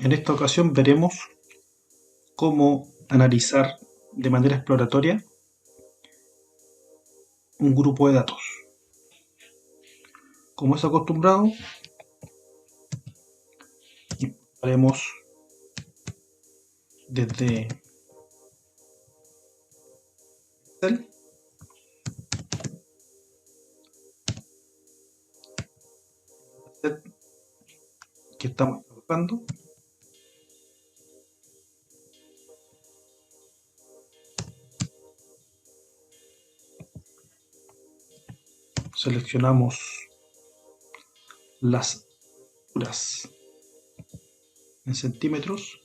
En esta ocasión veremos cómo analizar de manera exploratoria un grupo de datos. Como es acostumbrado, haremos desde Excel que estamos trabajando. Seleccionamos las alturas en centímetros.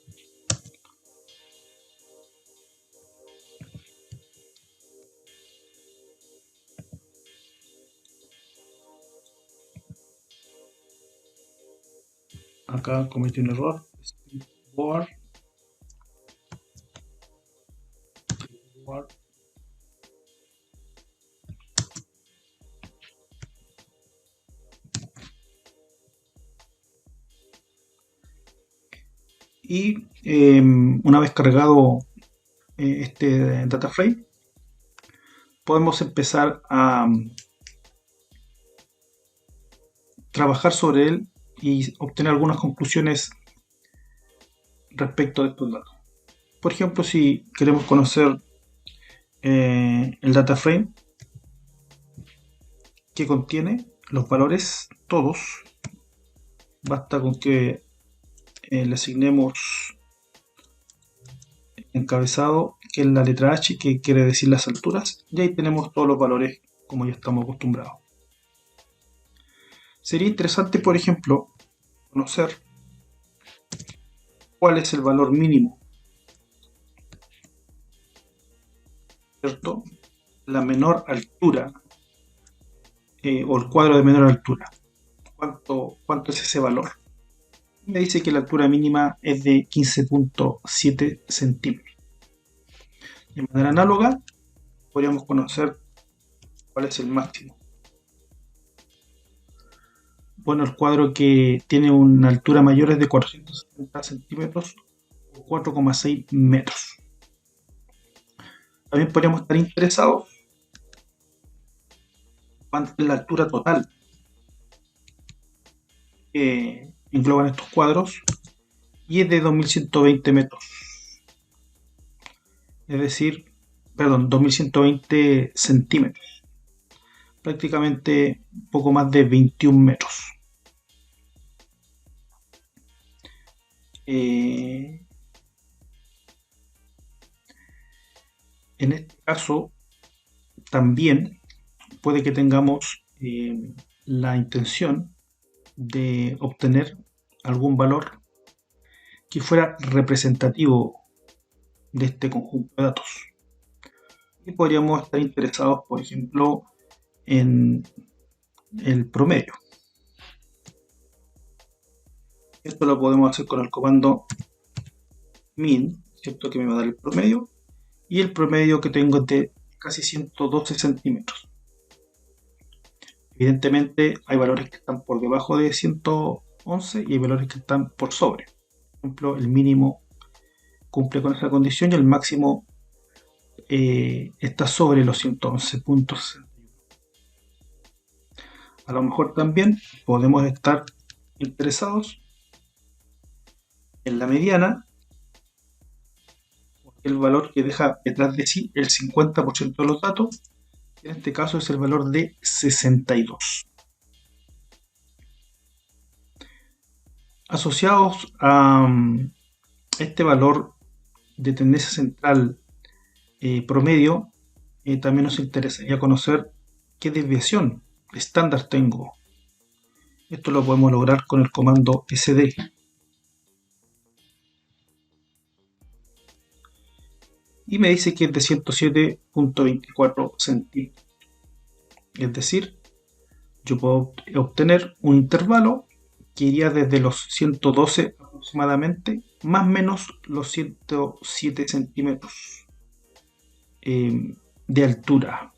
Acá cometí un error. Board. Y una vez cargado este data frame, podemos empezar a trabajar sobre él y obtener algunas conclusiones respecto de estos datos. Por ejemplo, si queremos conocer el data frame que contiene los valores todos, basta con que le asignemos encabezado, que es la letra H, que quiere decir las alturas, y ahí tenemos todos los valores como ya estamos acostumbrados. Sería interesante, por ejemplo, conocer cuál es el valor mínimo, ¿cierto? La menor altura o el cuadro de menor altura. ¿Cuánto es ese valor? Me dice que la altura mínima es de 15.7 centímetros. De manera análoga, podríamos conocer cuál es el máximo. Bueno, el cuadro que tiene una altura mayor es de 470 centímetros o 4,6 metros. También podríamos estar interesados en cuánto es la altura total que engloban estos cuadros, y es de 2120 metros. Es decir, perdón, 2120 centímetros. Prácticamente poco más de 21 metros. En este caso, también puede que tengamos la intención de obtener algún valor que fuera representativo de este conjunto de datos. Y podríamos estar interesados, por ejemplo, en el promedio. Esto lo podemos hacer con el comando min, ¿cierto? Que me va a dar el promedio. Y el promedio que tengo es de casi 112 centímetros. Evidentemente hay valores que están por debajo de 111 y hay valores que están por sobre. Por ejemplo, el mínimo cumple con esa condición y el máximo está sobre los 111 puntos. A lo mejor también podemos estar interesados en la mediana, el valor que deja detrás de sí el 50% de los datos. En este caso es el valor de 62. Asociados a este valor de tendencia central promedio, también nos interesaría conocer qué desviación estándar tengo. Esto lo podemos lograr con el comando sd. Y me dice que es de 107.24 centímetros. Es decir, yo puedo obtener un intervalo que iría desde los 112 aproximadamente, más o menos los 107 centímetros de altura.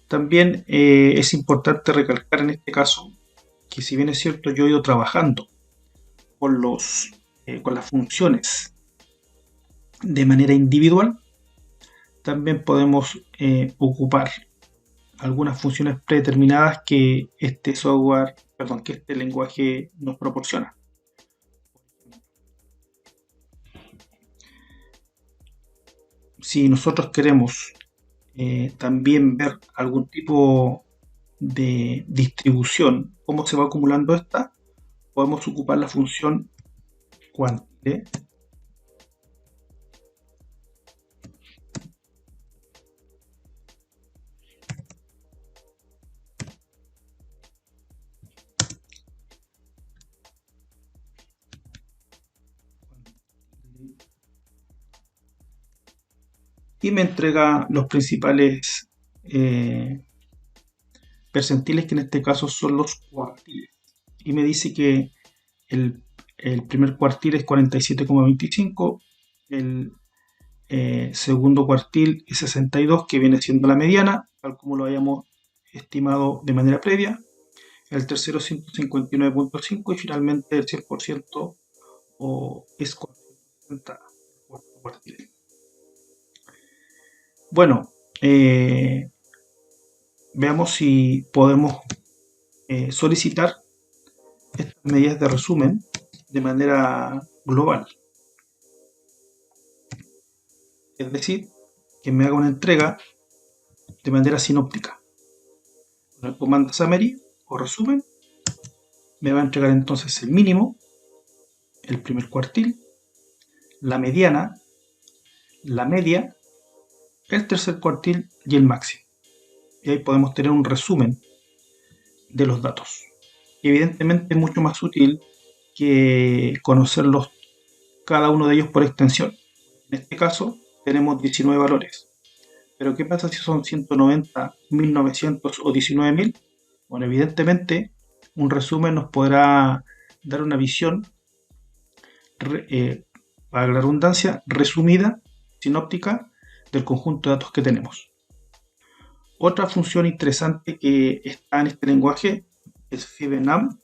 También es importante recalcar en este caso que si bien es cierto yo he ido trabajando con las funciones de manera individual, también podemos ocupar algunas funciones predeterminadas que este software, perdón, que este lenguaje nos proporciona. Si nosotros queremos también ver algún tipo de distribución, cómo se va acumulando esta, podemos ocupar la función quantile y me entrega los principales percentiles, que en este caso son los cuartiles, y me dice que el primer cuartil es 47,25, el segundo cuartil es 62, que viene siendo la mediana, tal como lo habíamos estimado de manera previa, el tercero 159,5 y finalmente el 100% es 40 cuartiles. Bueno, veamos si podemos solicitar estas medidas de resumen de manera global. Es decir, que me haga una entrega de manera sinóptica. Con el comando summary o resumen, me va a entregar entonces el mínimo, el primer cuartil, la mediana, la media, el tercer cuartil y el máximo. Y ahí podemos tener un resumen de los datos. Evidentemente es mucho más útil que conocerlos cada uno de ellos por extensión. En este caso tenemos 19 valores. Pero ¿qué pasa si son 190, 1900 o 19.000? Bueno, evidentemente un resumen nos podrá dar una visión, para la redundancia, resumida, sinóptica, del conjunto de datos que tenemos. Otra función interesante que está en este lenguaje es FibNum.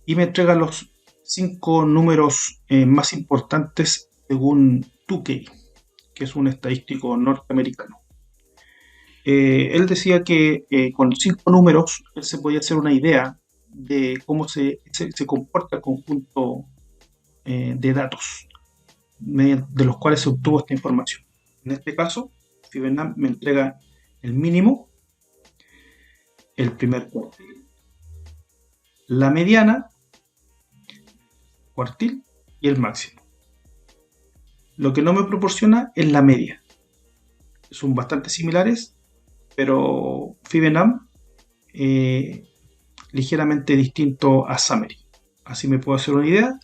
Y me entrega los 5 números más importantes según Tukey, que es un estadístico norteamericano. Él decía que con 5 números él se podía hacer una idea de cómo se comporta el conjunto de datos de los cuales se obtuvo esta información. En este caso, FibNum me entrega el mínimo, el primer cuartil, la mediana, cuartil y el máximo. Lo que no me proporciona es la media. Son bastante similares, pero FibNum ligeramente distinto a Summary. Así me puedo hacer una idea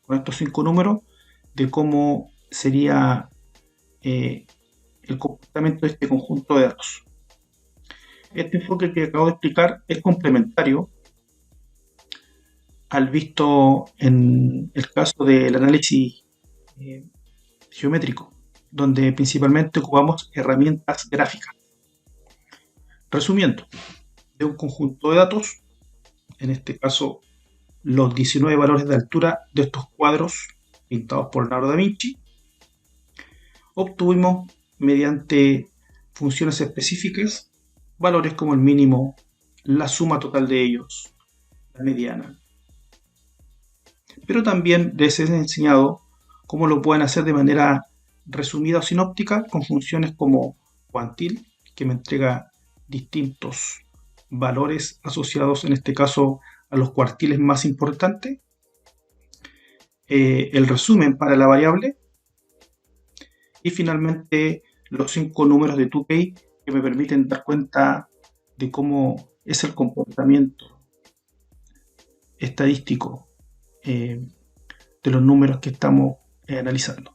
con estos 5 números de cómo sería el comportamiento de este conjunto de datos. Este enfoque que acabo de explicar es complementario al visto en el caso del análisis geométrico, donde principalmente ocupamos herramientas gráficas. Resumiendo, de un conjunto de datos, en este caso los 19 valores de altura de estos cuadros pintados por Leonardo da Vinci, obtuvimos mediante funciones específicas valores como el mínimo, la suma total de ellos, la mediana. Pero también les he enseñado cómo lo pueden hacer de manera resumida o sinóptica con funciones como quantil, que me entrega distintos valores asociados en este caso a los cuartiles más importantes, el resumen para la variable y finalmente los 5 números de Tukey que me permiten dar cuenta de cómo es el comportamiento estadístico de los números que estamos analizando.